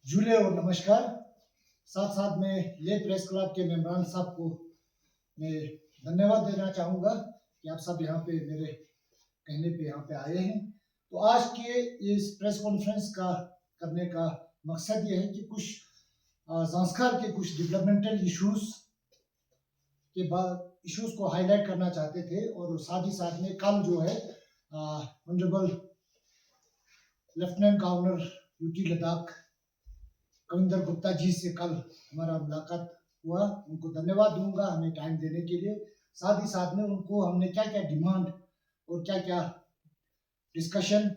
झूले और नमस्कार। साथ साथ में ले प्रेस क्लब के मेम्बरान साहब को मैं धन्यवाद देना चाहूँगा कि आप सब यहाँ पे मेरे कहने पे यहाँ पे आए हैं। तो आज के इस प्रेस कॉन्फ्रेंस का करने का मकसद ये है कि कुछ संस्कार के कुछ डेवलपमेंटल इश्यूज को हाईलाइट करना चाहते थे, और साथ ही साथ में कल जो है honourable lieutenant governor UT Ladakh Kavinder Gupta ji से कल हमारा मुलाकात हुआ। उनको धन्यवाद दूंगा हमें टाइम देने के लिए। साथ ही साथ में उनको हमने क्या क्या डिमांड और क्या क्या डिस्कशन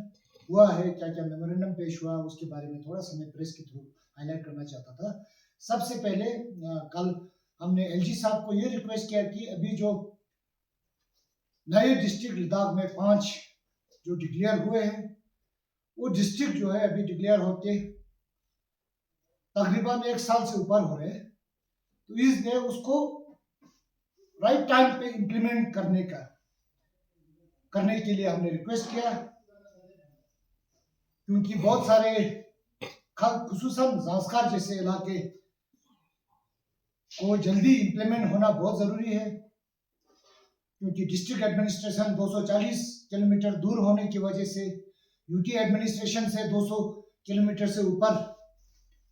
हुआ है, क्या क्या मेमोरेंडम पेश हुआ, उसके बारे में थोड़ा सा मैं प्रेस के थ्रू हाईलाइट करना चाहता था। सबसे पहले कल हमने एलजी साहब को ये रिक्वेस्ट किया कि अभी जो नए डिस्ट्रिक्ट लद्दाख में 5 जो डिक्लेयर हुए हैं, वो डिस्ट्रिक्ट जो है अभी डिक्लेयर होके तकरीबन 1 साल से ऊपर हो रहे हैं। तो इसलिए उसको राइट टाइम पे इम्प्लीमेंट करने के लिए हमने रिक्वेस्ट किया, क्योंकि बहुत सारे खुसूसन ज़ांस्कार जैसे इलाके को जल्दी इम्प्लीमेंट होना बहुत ज़रूरी है, क्योंकि डिस्ट्रिक्ट एडमिनिस्ट्रेशन 240 किलोमीटर दूर होने की वजह से, यूटी एडमिनिस्ट्रेशन से 200 किलोमीटर से ऊपर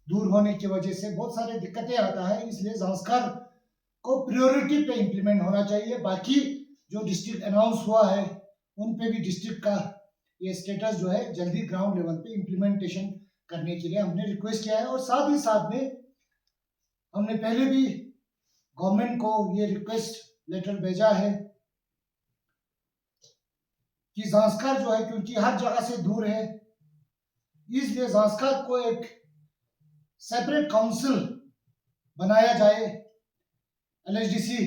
दूर होने की वजह से बहुत सारे दिक्कतें आता है। इसलिए ज़ांस्कार को प्रायोरिटी पे इम्प्लीमेंट होना चाहिए। बाकी जो डिस्ट्रिक्ट अनाउंस हुआ है उन पे भी डिस्ट्रिक्ट का ये स्टेटस जो है जल्दी ग्राउंड लेवल पे इम्प्लीमेंटेशन करने के लिए हमने रिक्वेस्ट किया है। और साथ ही साथ में हमने पहले भी गवर्नमेंट को ये रिक्वेस्ट लेटर भेजा है कि ज़ांस्कार जो है, क्योंकि हर जगह से दूर है, इसलिए ज़ांस्कार को एक सेपरेट काउंसिल बनाया जाए, एलएचडीसी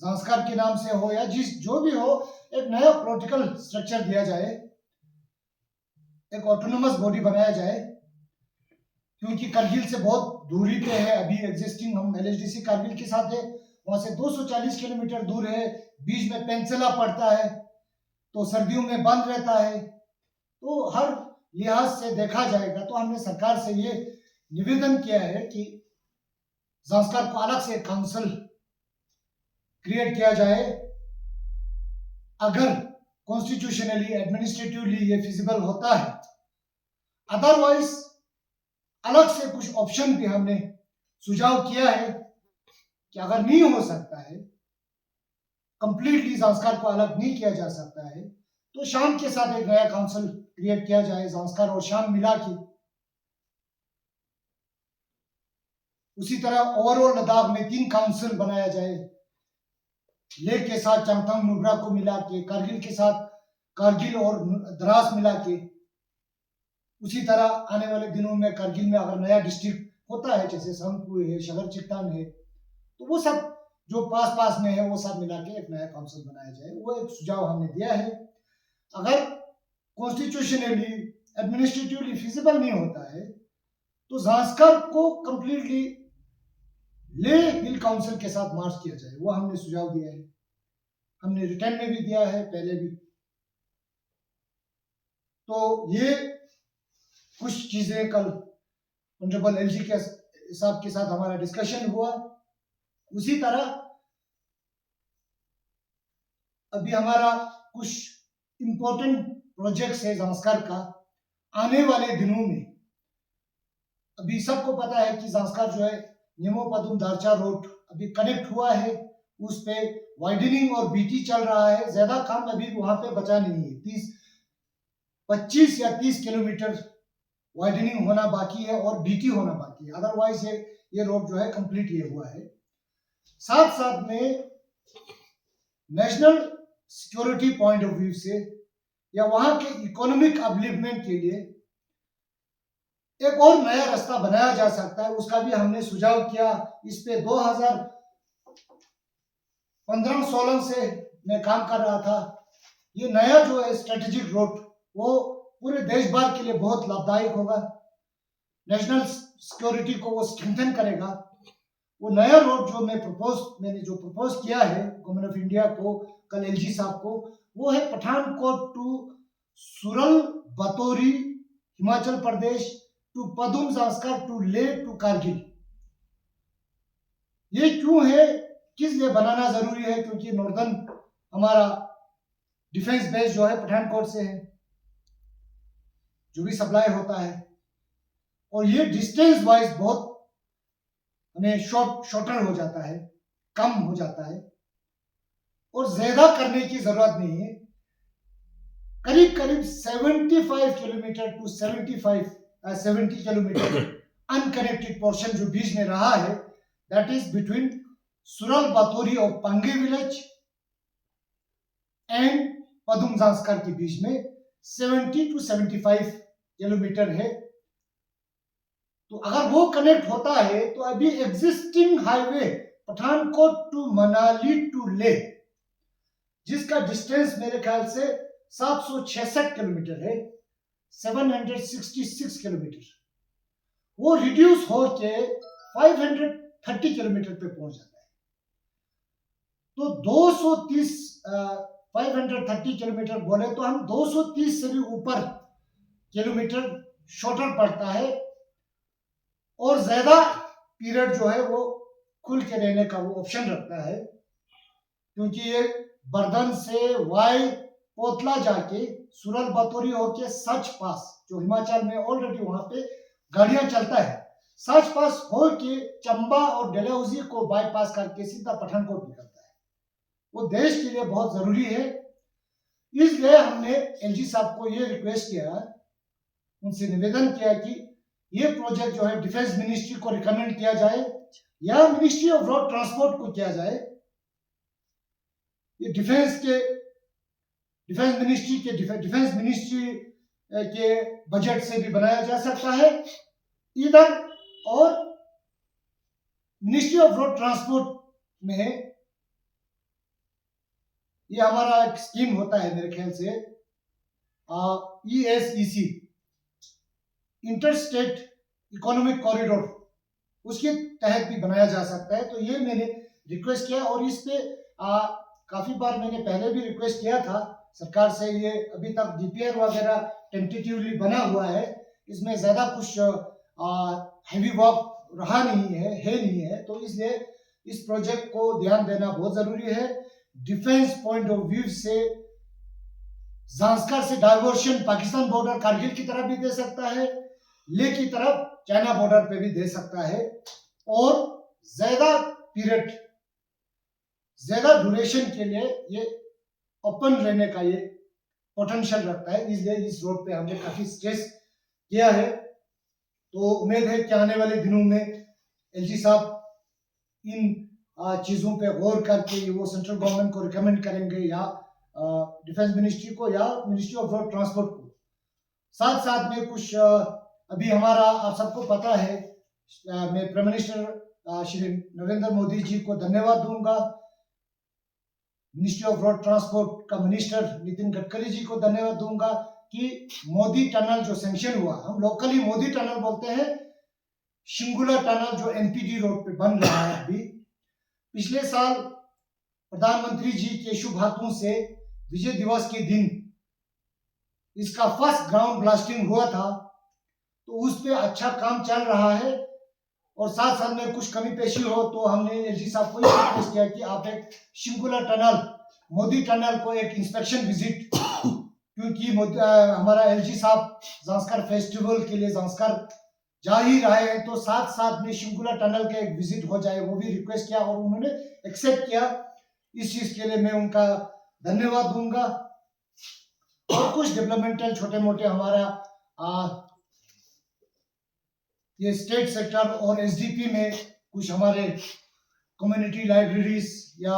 ज़ांस्कार के नाम से हो या जो भी हो, एक नया पॉलिटिकल स्ट्रक्चर दिया जाए, एक ऑटोनोमस बॉडी बनाया जाए, क्योंकि करगिल से बहुत दूरी पे है अभी एग्जिस्टिंग। हम एलएचडीसी करगिल के साथ है, वहां से 240 किलोमीटर दूर है, बीच में पेंसिला पड़ता है, तो सर्दियों में बंद रहता है। तो हर लिहाज से देखा जाएगा तो हमने सरकार से ये निवेदन किया है कि ज़ांस्कार को अलग से काउंसिल क्रिएट किया जाए। अगर कॉन्स्टिट्यूशनली एडमिनिस्ट्रेटिवली ये फिजिबल होता है, अदरवाइज अलग से कुछ ऑप्शन भी हमने सुझाव किया है कि अगर नहीं हो सकता है, कंप्लीटली ज़ांस्कार को अलग नहीं किया जा सकता है, तो शाम के साथ एक नया काउंसिल क्रिएट किया जाए, ज़ांस्कार और शाम मिला के। उसी तरह ओवरऑल लद्दाख में 3 काउंसिल बनाया जाए, लेह के साथ चंगथंग नुब्रा को मिला के, कारगिल के साथ कारगिल और द्रास मिला के। उसी तरह आने वाले दिनों में कारगिल में अगर नया डिस्ट्रिक्ट होता है, जैसे संगपू है, शगर चिक्तान है, तो वो सब जो पास में है वो सब मिला के एक नया काउंसिल बनाया जाए। वो एक सुझाव हमने दिया है। अगर कॉन्स्टिट्यूशनली एडमिनिस्ट्रेटिवली फिजिबल नहीं होता है, तो ज़ांस्कार को कंप्लीटली ले हिल काउंसिल के साथ मार्च किया जाए, वो हमने सुझाव दिया है। हमने रिटर्न में भी दिया है पहले भी। तो ये कुछ चीजें कल ऑनरेबल एलजी के साहब के साथ हमारा डिस्कशन हुआ। उसी तरह अभी हमारा कुछ इंपॉर्टेंट प्रोजेक्ट्स है ज़ांस्कार का आने वाले दिनों में। अभी सबको पता है कि ज़ांस्कार जो है नेमो पदुम दारचा रोड अभी कनेक्ट हुआ है, उस पे वाइडनिंग और बीटी चल रहा है। ज्यादा काम अभी वहां पे बचा नहीं है, 25 या 30 किलोमीटर वाइडनिंग होना बाकी है और बीटी होना बाकी है। अदरवाइज ये रोड जो है कंप्लीट ये हुआ है। साथ साथ में national security point of view से या वहां के इकोनॉमिक अपलिफ्टमेंट के लिए एक और नया रास्ता बनाया जा सकता है, उसका भी हमने सुझाव किया। इस पे 2015-16 से मैं काम कर रहा था। ये नया जो है स्ट्रेटेजिक रोड वो पूरे देश भर के लिए बहुत लाभदायक होगा, नेशनल सिक्योरिटी को वो स्ट्रेंथन करेगा। वो नया रोड जो मैंने जो प्रपोज किया है गवर्नमेंट ऑफ इंडिया को, कल एलजी साहब को, वो है Pathankot to Sural Bhatori Himachal Pradesh to Padum Zanskar to Leh to Kargil. ये क्यों है, किस लिए बनाना जरूरी है? क्योंकि नॉर्दर्न हमारा डिफेंस बेस जो है पठानकोट से है, जो भी सप्लाई होता है, और ये डिस्टेंस वाइज बहुत हमें शॉर्टर हो जाता है, कम हो जाता है, और ज्यादा करने की जरूरत नहीं है। करीब करीब 75 kilometre to 70 kilometre unconnected portion जो बीच में रहा है, that is between Sural Batori और पंगे विलेज एंड पदुम जास्कर के बीच में 70 टू 75 किलोमीटर है। तो अगर वो कनेक्ट होता है तो अभी existing highway Pathankot to Manali to Leh, जिसका डिस्टेंस मेरे ख्याल से 766 किलोमीटर है, 766 किलोमीटर, वो रिड्यूस हो के 530 किलोमीटर पे पहुंच जाता है। तो 230 530 किलोमीटर बोले तो हम 230 से भी ऊपर किलोमीटर शॉर्टर पड़ता है, और ज्यादा पीरियड जो है वो खुल के रहने का वो ऑप्शन रखता है, क्योंकि ये बर्दन से वाई पोतला जाके सुरल बतौरी होके सच पास, जो हिमाचल में ऑलरेडी वहां पे गाड़ियां चलता है, सच पास होके चंबा और डलहौजी को बाईपास करके सीधा पठानकोट निकलता है। वो देश के लिए बहुत जरूरी है। इसलिए हमने एलजी साहब को ये रिक्वेस्ट किया, उनसे निवेदन किया कि ये प्रोजेक्ट जो है डिफेंस मिनिस्ट्री को रिकमेंड किया जाए या मिनिस्ट्री ऑफ रोड ट्रांसपोर्ट को किया जाए। ये डिफेंस मिनिस्ट्री के बजट से भी बनाया जा सकता है इधर, और मिनिस्ट्री ऑफ रोड ट्रांसपोर्ट में ये हमारा एक स्कीम होता है मेरे ख्याल से, ESEC, inter state economic corridor, उसके तहत भी बनाया जा सकता है। तो ये मैंने रिक्वेस्ट किया, और इस पे काफी बार मैंने पहले भी रिक्वेस्ट किया था सरकार से। ये अभी तक DPR वगैरह टेंटेटिवली बना हुआ है, इसमें ज्यादा कुछ हैवी वर्क रहा नहीं है, तो इसलिए इस प्रोजेक्ट को ध्यान देना बहुत जरूरी है। डिफेंस पॉइंट ऑफ व्यू से जांस्कर से डाइवर्शन पाकिस्तान बॉर्डर कारगिल की तरफ भी दे सकता है, लेह की तरफ चाइना बॉर्डर पे भी दे सकता है, और ज्यादा पीरियड, ज्यादा ड्यूरेशन के लिए ये ओपन रहने का ये पोटेंशियल रखता है। इसलिए इस रोड पे हमने काफी स्ट्रेस किया है। तो उम्मीद है कि आने वाले दिनों में एलजी साहब इन चीजों पे गौर करके वो सेंट्रल गवर्नमेंट को रिकमेंड करेंगे, या डिफेंस मिनिस्ट्री को या मिनिस्ट्री ऑफ रोड ट्रांसपोर्ट को। साथ साथ में कुछ अभी हमारा, आप सबको पता है, मैं प्राइम मिनिस्टर श्री नरेंद्र मोदी जी को धन्यवाद दूंगा, मिनिस्ट्री ऑफ रोड ट्रांसपोर्ट का मिनिस्टर नितिन गडकरी जी को धन्यवाद दूंगा कि मोदी टनल जो सैंक्शन हुआ, हम लोकली मोदी टनल बोलते हैं, शिंगुला टनल जो NPD रोड पे बन रहा है अभी, पिछले साल प्रधानमंत्री जी के शुभ हाथों से विजय दिवस के दिन इसका फर्स्ट ग्राउंड ब्लास्टिंग हुआ था। तो उस पे अच्छा काम चल रहा है, और साथ साथ में कुछ कमी पेशी हो तो हमने एलजी साहब को रिक्वेस्ट किया कि आप एक शिंगुला टनल, मोदी टनल को एक इंस्पेक्शन विजिट, क्योंकि हमारा एलजी साहब जांस्कर फेस्टिवल के लिए जांस्कर जा ही रहे हैं, तो साथ साथ में शिंगुला टनल का एक विजिट हो जाए, वो भी रिक्वेस्ट किया और उन्होंने एक्सेप्ट किया। इस चीज के लिए मैं उनका धन्यवाद दूंगा। और कुछ डेवलपमेंटल छोटे मोटे हमारा ये स्टेट सेक्टर और SDP में कुछ हमारे कम्युनिटी लाइब्रेरीज या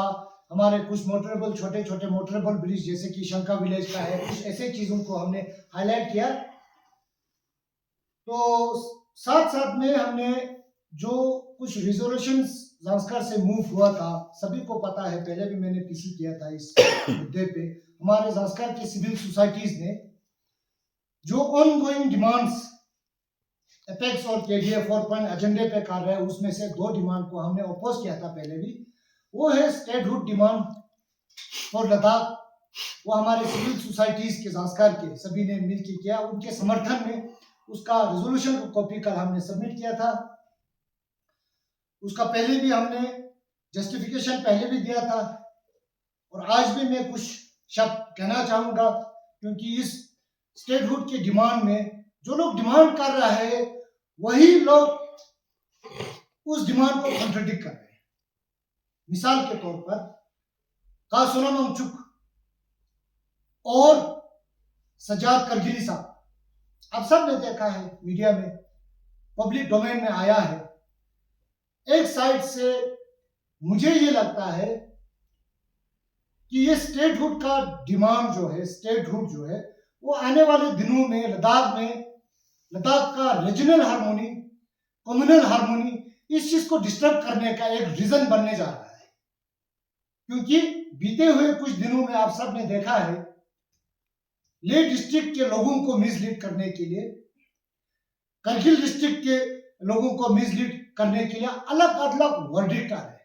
हमारे कुछ मोटरेबल, छोटे छोटे मोटरेबल ब्रिज जैसे कि शंका विलेज का है, कुछ ऐसे चीजों को हमने हाईलाइट किया। तो साथ साथ में हमने जो कुछ रिजोल्यूशंस जांस्कर से मूव हुआ था, सभी को पता है, पहले भी मैंने PC किया था इस मुद्दे पे। हमारे जांस्कर की सिविल सोसाइटीज ने जो ऑनगोइंग डिमांड्स एपेक्स और KDA 4 पॉइंट एजेंडे पे कर रहे हैं, उसमें से 2 डिमांड को हमने अपोज किया था पहले भी। वो है स्टेटहुड डिमांड फॉर लद्दाख। वो हमारे सिविल सोसाइटीज के जांस्कर के सभी ने मिलकर किया। उनके समर्थन में उसका रेजोल्यूशन का कॉपी कल हमने सबमिट किया था। उसका पहले भी हमने जस्टिफिकेशन पहले भी दिया था, और आज भी मैं कुछ शब्द कहना चाहूंगा, क्योंकि इस स्टेटहुड की डिमांड में जो लोग डिमांड कर रहे हैं वही लोग उस डिमांड को कॉन्ट्रडिक्ट कर रहे हैं। मिसाल के तौर पर कासुनम अंगचुक और सजाद करगिली साहब, आप सब ने देखा है, मीडिया में पब्लिक डोमेन में आया है। एक साइड से मुझे ये लगता है कि ये स्टेटहुड का डिमांड जो है, स्टेटहुड जो है वो आने वाले दिनों में लद्दाख का रीजनल हार्मोनी, कम्युनल हार्मोनी, इस चीज को डिस्टर्ब करने का एक रीजन बनने जा रहा है। क्योंकि बीते हुए कुछ दिनों में आप सब ने देखा है, लेह डिस्ट्रिक्ट के लोगों को मिसलीड करने के लिए, करगिल डिस्ट्रिक्ट के लोगों को मिसलीड करने के लिए अलग अलग वर्डिक्ट आ रहे हैं।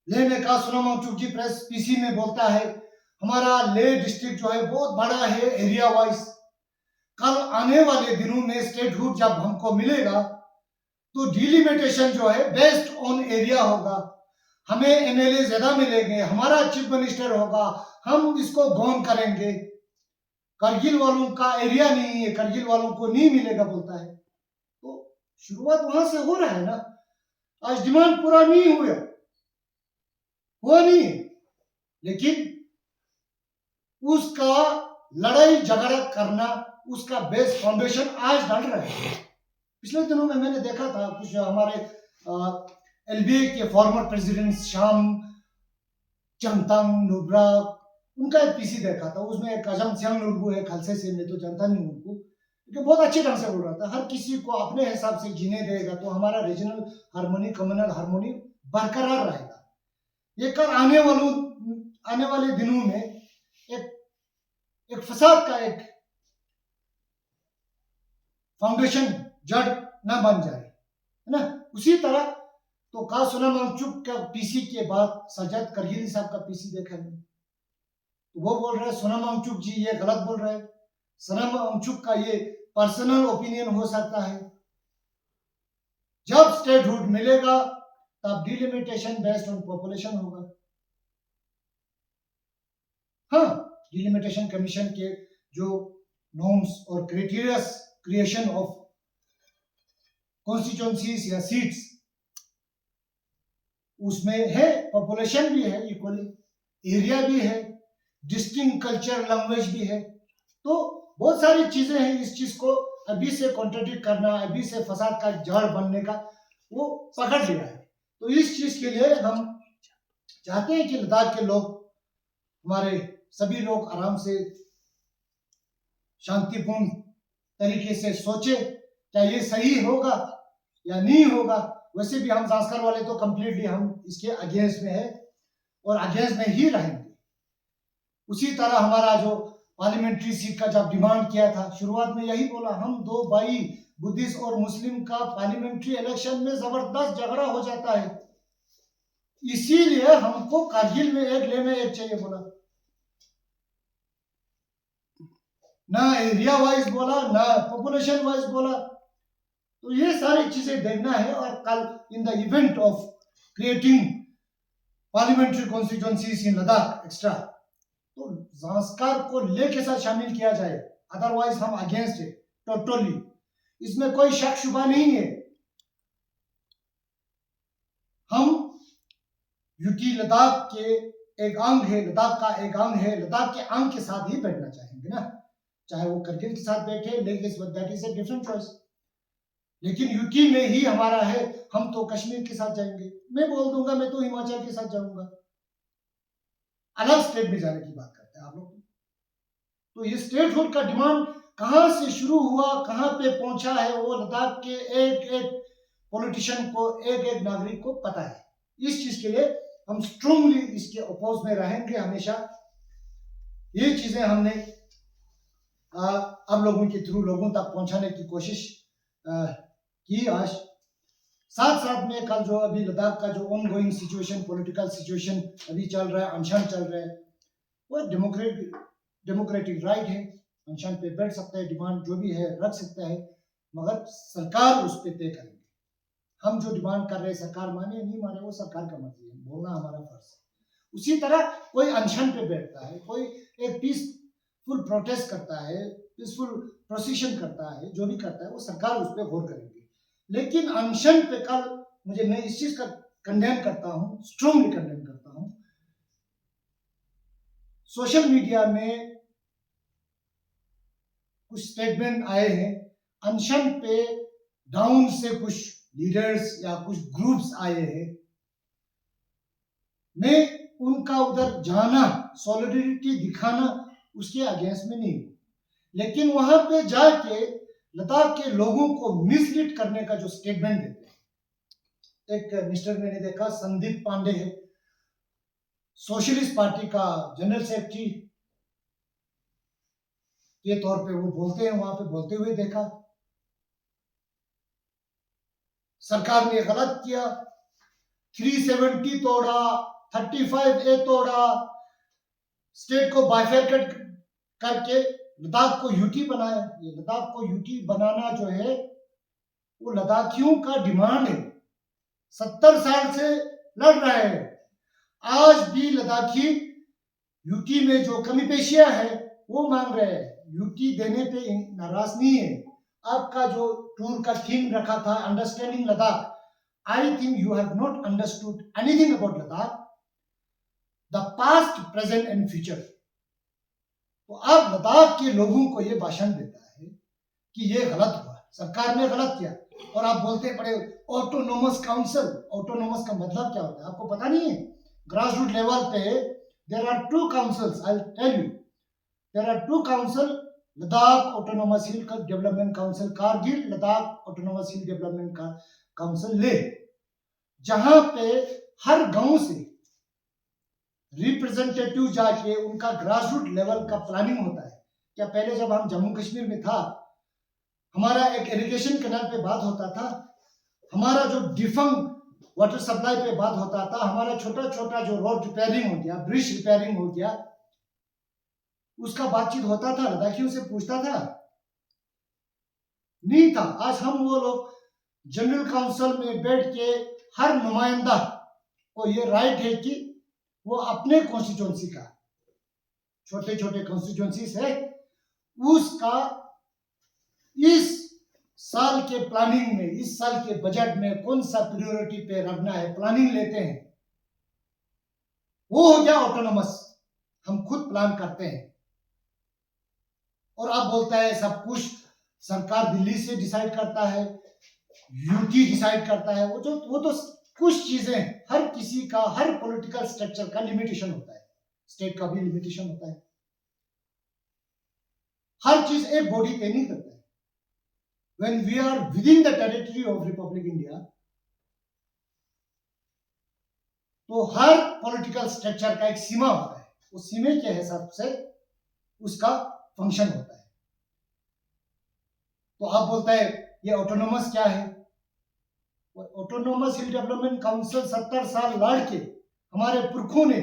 लेह में कासुनम अंगचुक जी प्रेस पीसी में बोलता है हमारा लेह डिस्ट्रिक्ट जो है बहुत बड़ा है एरिया वाइज, कल आने वाले दिनों में स्टेटहुड जब हमको मिलेगा तो डिलिमिटेशन जो है बेस्ड ऑन एरिया होगा, हमें एमएलए ज्यादा मिलेंगे, हमारा चीफ मिनिस्टर होगा, हम इसको गौन करेंगे। करगिल वालों का एरिया नहीं है, करगिल वालों को नहीं मिलेगा बोलता है। तो शुरुआत वहां से हो रहा है ना। आज डिमांड पूरा नहीं हुआ नहीं है, लेकिन उसका लड़ाई झगड़ा करना, उसका बेस फाउंडेशन आज डाल रहा है। पिछले दिनों में मैंने देखा था कुछ हमारे एलबीए के फॉर्मर प्रेसिडेंट शाम चंगतांग नुब्रा, उनका एक पीसी देखा था। उसमें एक अजम सियांग नुरबू है खालसे से, मैं तो जानता नहीं उनको, लेकिन बहुत अच्छे ढंग से बोल रहा था हर किसी को अपने हिसाब से जीने देगा तो हमारा रीजनल हार्मोनी, कम्युनल हार्मोनी बरकरार रहेगा। ये कर आने वाले दिनों में एक फसाद का एक फाउंडेशन जड़ न बन जाए, है ना। उसी तरह तो कासुनम अंगचुक का पीसी के बाद सजाद करगिली साहब का पीसी देखा है, तो वो बोल रहे हैं सोनम अंगचुक जी ये गलत बोल रहे हैं, सोनम अंगचुक का ये पर्सनल ओपिनियन हो सकता है। जब स्टेटहुड मिलेगा तब डिलिमिटेशन बेस्ड ऑन पॉपुलेशन होगा। हाँ, डिलिमिटेशन कमीशन के जो नॉर्म्स और क्राइटेरिया क्रिएशन ऑफ कॉन्स्टिट्यूएंसीज या सीट्स, उसमें है पॉपुलेशन भी है इक्वली, एरिया भी है, डिस्टिंक्ट कल्चर लैंग्वेज भी है, तो बहुत सारी चीजें हैं। इस चीज को अभी से कॉन्ट्रडिक्ट करना, अभी से फसाद का जड़ बनने का वो पकड़ लिया है। तो इस चीज के लिए हम चाहते हैं कि लद्दाख के लोग, हमारे सभी लोग आराम से शांतिपूर्ण तरीके से सोचे क्या ये सही होगा या नहीं होगा। वैसे भी हम जास्कर वाले तो कंप्लीटली हम इसके अगेंस्ट में है और अगेंस्ट में ही रहेंगे। उसी तरह हमारा जो पार्लियामेंट्री सीट का जब डिमांड किया था, शुरुआत में यही बोला, हम दो भाई बुद्धिस्ट और मुस्लिम का पार्लियामेंट्री इलेक्शन में जबरदस्त झगड़ा हो जाता है, इसीलिए हमको कारगिल में एक, लेह में एक चाहिए बोला, ना एरिया वाइज बोला ना पॉपुलेशन वाइज बोला। तो ये सारी चीजें देखना है। और कल in the event of creating parliamentary constituencies in Ladakh extra, तो जास्कर को लेके साथ शामिल किया जाए, अदरवाइज हम अगेंस्ट है टोटली, इसमें कोई शक शुबा नहीं है। हम यूटी लद्दाख के एक अंग है, लद्दाख का एक अंग है, लद्दाख के अंग के साथ ही बैठना चाहेंगे ना, चाहे वो करगिल के साथ बैठे, लेकिन that is a different choice. लेकिन यूटी में ही हमारा है, हम तो कश्मीर के साथ जाएंगे, मैं बोल दूंगा मैं तो हिमाचल के साथ जाऊंगा, अलग स्टेट में जाने की बात करते हैं आप लोग। तो ये स्टेटहुड का डिमांड कहां से शुरू हुआ, कहां पे पहुंचा है, वो लद्दाख के एक एक पॉलिटिशियन को, एक एक नागरिक को पता है। इस चीज के लिए हम स्ट्रांगली इसके अपोज में रहेंगे हमेशा। ये चीजें हमने आप लोगों के थ्रू लोगों तक पहुंचाने की कोशिश की आज। साथ साथ में कल जो अभी लद्दाख का जो on going situation, political situation अभी चल रहा है, अनशन चल रहा है, वो डेमोक्रेटिक राइट है, अनशन पे बैठ सकता है, डिमांड जो भी है रख सकता है, मगर सरकार उस पर तय करेगी। हम जो डिमांड कर रहे हैं सरकार माने नहीं माने वो सरकार का मर्जी है, बोलना हमारा फर्ज है। उसी तरह कोई अनशन पे बैठता है, कोई एक पीसफुल प्रोटेस्ट करता है, पीसफुल प्रोसेशन करता है, जो भी करता है वो सरकार उस पर गौर करेगी। लेकिन अनशन पे कल मुझे, मैं इस चीज का कंडेम करता हूँ, स्ट्रांगली कंडेम करता हूँ। सोशल मीडिया में कुछ स्टेटमेंट आए हैं, अनशन पे डाउन से कुछ लीडर्स या कुछ ग्रुप्स आए हैं। मैं उनका उधर जाना, सॉलिडरिटी दिखाना उसके अगेंस्ट में नहीं हूं, लेकिन वहां पे जाके लद्दाख के लोगों को मिसलीड करने का जो स्टेटमेंट देते हैं, एक मिस्टर मैंने देखा संदीप पांडे है, सोशलिस्ट पार्टी का जनरल सेक्रेटरी के तौर पे वो बोलते हैं, वहां पे बोलते हुए देखा सरकार ने गलत किया, 370 तोड़ा, 35A तोड़ा, स्टेट को बाइफरकेट करके लद्दाख को यूटी बनाया। ये लद्दाख को यूटी बनाना जो है वो लद्दाखियों का डिमांड है, 70 साल से लड़ रहे हैं। आज भी लद्दाखी यूटी में जो कमी पेशियां है वो मांग रहे हैं, यूटी देने पे नाराज नहीं है। आपका जो टूर का थीम रखा था understanding Ladakh, I think you have not understood anything about Ladakh, the past, present and future. तो अब लद्दाख के लोगों को ये भाषण देता है कि ये गलत हुआ, सरकार ने गलत किया, और आप बोलते पड़े ऑटोनोमस काउंसिल। ऑटोनोमस का मतलब क्या होता है आपको पता नहीं है? ग्रास रूट लेवल पे there are 2 councils, I will tell you, there are 2 council, Ladakh autonomous hill development council Kargil, Ladakh autonomous hill development council Leh, जहां पे हर गांव से रिप्रेजेंटेटिव जाके उनका ग्रास रूट लेवल का प्लानिंग होता है। क्या पहले जब हम जम्मू कश्मीर में था, हमारा एक इरिगेशन कैनाल पे बात होता था, हमारा जो डिफंग वाटर सप्लाई पे बात होता था, हमारा छोटा छोटा जो रोड रिपेयरिंग हो गया, ब्रिज रिपेयरिंग हो गया, उसका बातचीत होता था, लद्दाखियों से पूछता था? नहीं था। आज हम वो लोग जनरल काउंसिल में बैठ के हर नुमाइंदा को ये राइट है कि वो अपने कॉन्स्टिट्यूंसी का, छोटे छोटे कॉन्स्टिट्यूंसीज है, उसका इस साल के प्लानिंग में, इस साल के बजट में कौन सा प्रायोरिटी पे रखना है, प्लानिंग लेते हैं। वो हो गया ऑटोनोमस, हम खुद प्लान करते हैं। और आप बोलता है सब कुछ सरकार दिल्ली से डिसाइड करता है, यूटी डिसाइड करता है। वो तो कुछ चीजें, हर किसी का, हर पॉलिटिकल स्ट्रक्चर का लिमिटेशन होता है, स्टेट का भी लिमिटेशन होता है, हर चीज एक बॉडी पे नहीं करता है। When we are within the territory of Republic India, तो हर पॉलिटिकल स्ट्रक्चर का एक सीमा होता है, उस सीमे के हिसाब से उसका फंक्शन होता है। तो आप बोलता है ये ऑटोनोमस क्या है? ऑटोनोमस हिल डेवलपमेंट काउंसिल 70 साल लड़ के, हमारे पुरखों ने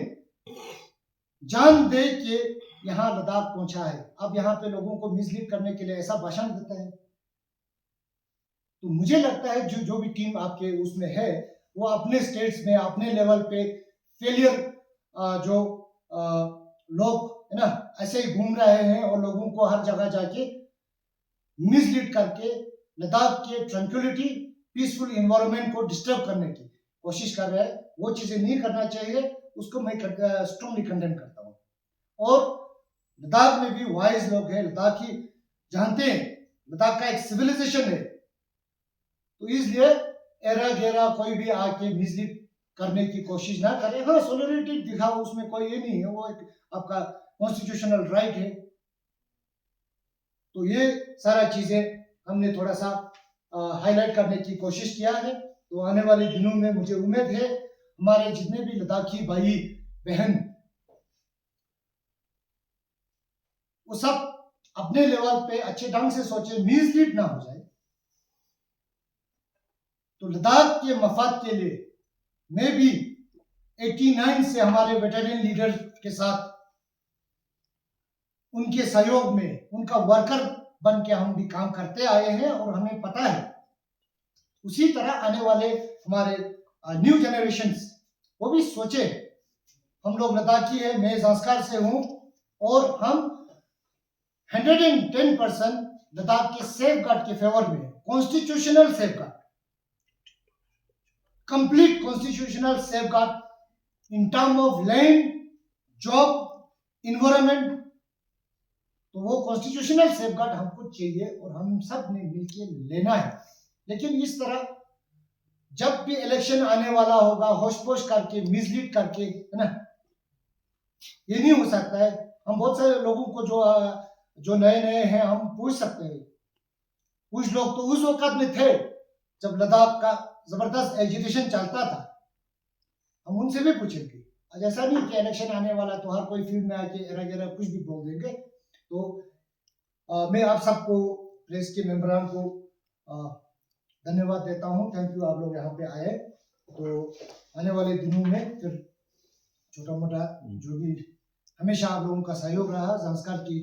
जान दे के यहाँ लद्दाख पहुंचा है। अब यहाँ पे लोगों को मिसलीड करने के लिए ऐसा भाषण देता है। तो मुझे लगता है जो भी टीम आपके उसमें है, वो अपने स्टेट्स में, अपने लेवल पे फेलियर जो लोग है ना ऐसे ही घूम रहे हैं और लोगों को हर जगह जाके मिसलीड करके लद्दाख के ट्रैंक्विलिटी, पीसफुल एनवायरनमेंट को डिस्टर्ब करने की कोशिश कर रहे हैं। वो चीजें नहीं करना चाहिए, उसको मैं स्ट्रांगली कंडेम करता हूँ। और लद्दाख में भी वाइज लोग हैं, लद्दाखी जानते हैं लद्दाख का एक सिविलाइजेशन है, तो इसलिए एरा गेरा कोई भी आके मिसलीड करने की कोशिश ना करे। हाँ, सॉलिडरिटी दिखाओ, उसमें कोई ये नहीं है, वो एक आपका कॉन्स्टिट्यूशनल राइट है। तो ये सारा चीजें हमने थोड़ा सा हाईलाइट करने की कोशिश किया है। तो आने वाले दिनों में मुझे उम्मीद है हमारे जितने भी लद्दाखी भाई बहन, वो सब अपने लेवल पे अच्छे ढंग से सोचे, मिसलीड ना हो जाए। तो लद्दाख के मफाद के लिए मैं भी 89 से हमारे वेटरन लीडर के साथ उनके सहयोग में उनका वर्कर बन के हम भी काम करते आए हैं और हमें पता है उसी तरह आने वाले हमारे न्यू जनरेशंस वो भी सोचे। हम लोग लद्दाखी है, मैं ज़ांस्कार से हूँ और हम 110% लद्दाख के सेफ गार्ड के फेवर में, constitutional safe guard, complete constitutional safe guard in term of land, job, environment. तो वो कॉन्स्टिट्यूशनल सेफ गार्ड हमको चाहिए और हम सब ने मिलके लेना है। लेकिन इस तरह जब भी इलेक्शन आने वाला होगा होश पोश करके, मिसलीड करके, है ना, ये नहीं हो सकता है। हम बहुत सारे लोगों को जो नए नए हैं हम पूछ सकते हैं। कुछ लोग तो उस वक्त में थे जब लद्दाख का जबरदस्त एजिटेशन चलता था, हम उनसे भी पूछेंगे। आज ऐसा नहीं कि इलेक्शन आने वाला तो हर कोई फील्ड में आके एरा कुछ भी बोल देंगे। तो मैं आप सबको, प्रेस के मेंबरान को धन्यवाद देता हूँ। थैंक यू, आप लोग यहाँ पे आए। तो आने वाले दिनों में फिर छोटा मोटा जो भी हमेशा आप लोगों का सहयोग रहा, ज़ांस्कार की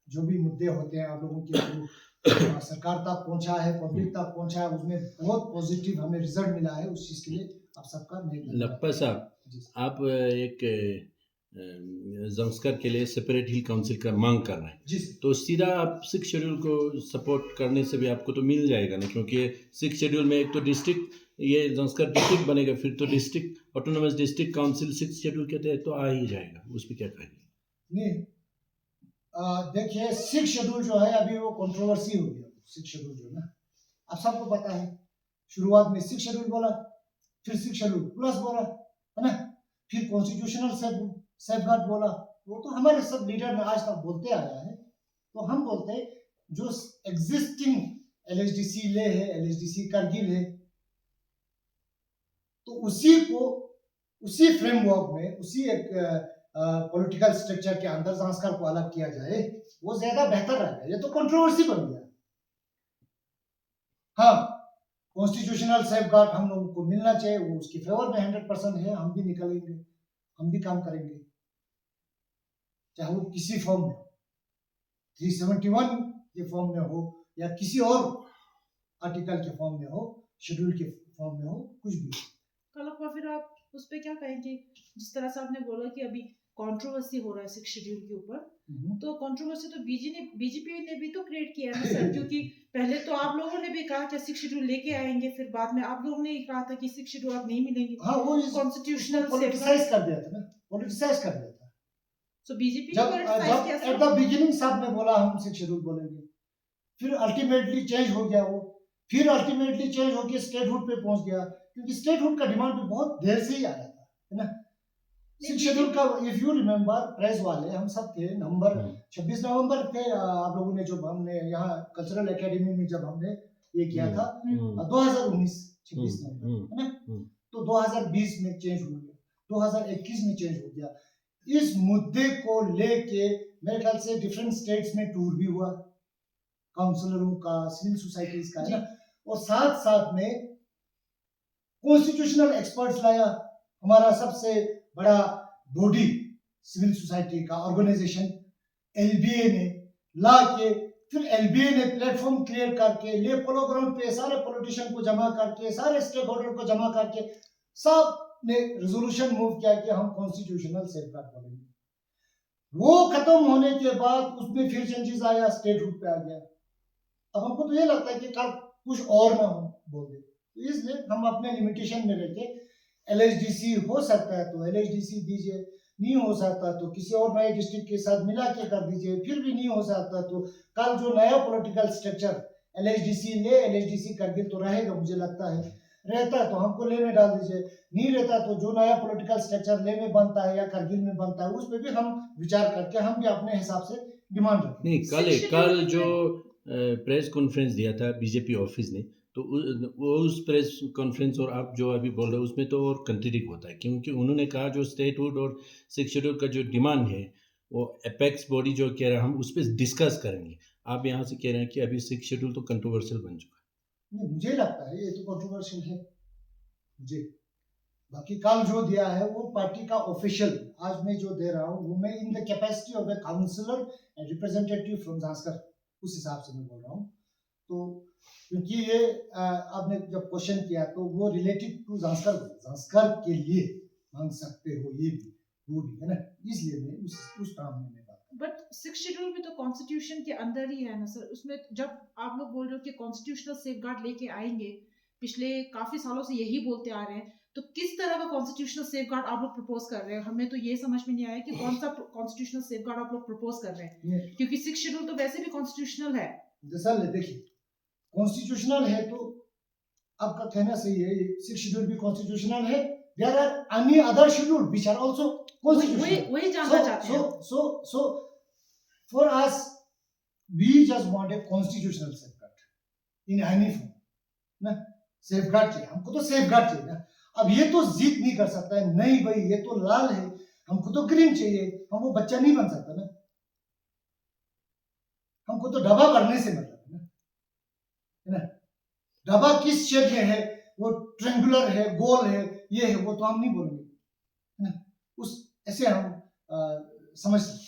जो भी मुद्दे होते हैं आप लोगों के जो सरकार तक पहुंचा है, पब्लिक तक पहुंचा है, उसमें बहुत पॉजिटिव हमें रिजल्ट मिला है। उस चीज़ के लिए आप सबका लप्पा साहब, आप एक ज़ांस्कार के लिए सेपरेट हिल काउंसिल का मांग कर रहे हैं, जी, तो सीधा आप 6 शेड्यूल को सपोर्ट करने से भी आपको तो मिल जाएगा ना, क्योंकि 6 शेड्यूल में एक तो डिस्ट्रिक्ट, ये ज़ांस्कार डिस्ट्रिक्ट बनेगा, फिर तो district autonomous district council 6 schedule के तहत तो आ ही जाएगा। उस पर क्या कहेंगे? नहीं, देखिए 6 शेड्यूल जो है अभी वो कंट्रोवर्सी हो गया। 6 शेड्यूल जो है ना, आप सबको पता है, शुरुआत में 6 शेड्यूल बोला, फिर 6 शेड्यूल प्लस बोला, है ना, फिर कॉन्स्टिट्यूशनल सेफगार्ड बोला। वो तो हमारे सब लीडर ने आज तक बोलते आया है। तो हम बोलते हैं जो एग्जिस्टिंग एलएचडीसी ले है, एलएचडीसी करगिल है, तो उसी को उसी फ्रेमवर्क में, उसी एक पॉलिटिकल स्ट्रक्चर के अंदर ज़ांस्कार को अलग किया जाए, वो ज्यादा बेहतर रहेगा। ये तो कंट्रोवर्सी बन गया। हाँ, कॉन्स्टिट्यूशनल सेफगार्ड हम लोगों को मिलना चाहिए, वो उसके फेवर में 100% है। हम भी निकलेंगे, हम भी काम करेंगे, चाहे वो किसी फॉर्म में, 371 के फॉर्म में हो या किसी और आर्टिकल के फॉर्म में हो, शेड्यूल के फॉर्म में हो, कुछ भी। कलप्पा, फिर आप उस पर क्या कहेंगे? जिस तरह से आपने बोला कि अभी कंट्रोवर्सी हो रहा है 6 शेड्यूल के ऊपर, तो कंट्रोवर्सी तो बीजेपी ने भी तो क्रिएट किया है ना सर, क्योंकि पहले तो आप लोगों ने भी कहा कि 6 शेड्यूल लेके आएंगे, फिर बाद में आप लोगों ने कहा था कि 6 शेड्यूल आप नहीं मिलेंगे। हाँ, वो कॉन्स्टिट्यूशनल पॉलिटिसाइज कर दिया था ना, पॉलिटिसाइज कर दिया था। सो बीजेपी जब एट द बिगिनिंग साहब ने बोला हम 6 शेड्यूल बोलेंगे, फिर अल्टीमेटली चेंज हो गया वो, फिर अल्टीमेटली चेंज होकर स्टेटहुड पे पहुंच गया, क्योंकि स्टेटहुड का डिमांड भी बहुत देर से ही आ रहा था, है ना। 6 शेड्यूल का इफ यू रिमेम्बर, प्रेस वाले हम सब थे, नवंबर 26 नवंबर थे आप लोगों ने, जब हमने यहाँ कल्चरल एकेडमी में जब हमने ये किया था 2019 26 नवंबर, है ना। तो 2020 में चेंज हो गया, 2021 में चेंज हो गया। इस मुद्दे को लेके मेरे ख्याल से डिफरेंट स्टेट्स में टूर भी हुआ, काउंसलरों का, सिविल सोसाइटीज का, है ना, और साथ साथ में कॉन्स्टिट्यूशनल एक्सपर्ट्स लाया। हमारा सबसे बड़ा बॉडी सिविल सोसाइटी का ऑर्गेनाइजेशन एलबीए ने ला के, फिर एलबीए ने प्लेटफॉर्म क्रिएट करके, ले पोलो ग्राउंड पे सारे पॉलिटिशियन को जमा करके, सारे स्टेक होल्डर को जमा करके, सब ने रेजोल्यूशन मूव किया कि हम कॉन्स्टिट्यूशनल सेफगार्ड बोलेंगे। वो खत्म होने के बाद उसमें फिर चेंजेस आया, स्टेटहुड पे आ गया। अब हमको तो ये लगता है कि कल कुछ और ना हो बोल दे, तो इसलिए हम अपने लिमिटेशन में रहते, एलएचडीसी हो सकता है तो एलएचडीसी दीजिए, नहीं हो सकता तो किसी और नए डिस्ट्रिक्ट के साथ मिला के कर दीजिए, फिर भी नहीं हो सकता तो कल जो नया पॉलिटिकल स्ट्रक्चर एलएचडीसी ले, एलएचडीसी करगिल तो रहेगा, मुझे लगता है रहता है तो हमको ले में डाल दीजिए, नहीं रहता तो जो नया पॉलिटिकल स्ट्रक्चर ले में बनता है या करगिल में बनता है उस पर भी हम विचार करके हम भी अपने हिसाब से डिमांड रखें। नहीं, कल जो प्रेस कॉन्फ्रेंस दिया था बीजेपी ऑफिस ने, तो वो उस प्रेस कॉन्फ्रेंस और आप जो अभी बोल रहे हो उसमें तो और कंट्राडिक्ट होता है, क्योंकि उन्होंने कहा जो स्टेटहुड और 6 शेड्यूल का जो डिमांड है वो एपेक्स बॉडी जो कह रहा है हम उस पर डिस्कस करेंगे। आप यहाँ से कह रहे हैं कि अभी 6 शेड्यूल तो कंट्रोवर्शियल बन चुका है। नहीं, मुझे लगता है ये तो कंट्रोवर्शियल है, मुझे बाकी कल जो दिया है वो पार्टी का ऑफिशियल, आज मैं जो दे रहा हूँ वो मैं in the capacity of the councillor and representative from Zanskar, उस हिसाब से मैं बोल रहा हूँ। तो क्योंकि ये आपने जब क्वेश्चन किया तो वो रिलेटेड टू जांस्कर के लिए मांग सकते हो, ये भी वो भी है ना, इसलिए मैं उस टर्म में बात। बट 6 शेड्यूल भी तो कॉन्स्टिट्यूशन के अंदर ही है ना सर, उसमें जब आप लोग बोल रहे हो कि कॉन्स्टिट्यूशनल सेफगार्ड लेके आएंगे, पिछले काफी सालों से यही बोलते आ रहे हैं, तो किस तरह का कॉन्स्टिट्यूशनल सेफगार्ड आप लोग प्रपोज कर रहे हैं? हमें तो ये समझ में नहीं आया कि कौन सा कॉन्स्टिट्यूशनल सेफगार्ड आप लोग प्रपोज कर रहे हैं, क्योंकि 6 शेड्यूल तो वैसे भी कॉन्स्टिट्यूशनल है। जैसा देखिए कॉन्स्टिट्यूशनल है तो आपका कहना सही है, 6 शेड्यूल भी कॉन्स्टिट्यूशनल है, there are any other schedule which are also constitutional. वही जानना चाहते हैं। So for us we just want a constitutional safeguard in any form ना, सेफगार्ड चाहिए हमको, तो सेफगार्ड चाहिए ना। अब ये तो जिद नहीं कर सकता है, नहीं भाई ये तो लाल है हमको तो ग्रीन चाहिए, हम वो बच्चा नहीं बन सकता ना, हमको तो डब्बा भरने से मतलब है ना, डब्बा किस शेप में है, वो ट्रेंगुलर है, गोल है, ये है, वो तो हम नहीं बोलेंगे है ना, उस ऐसे हम समझ सकते हैं।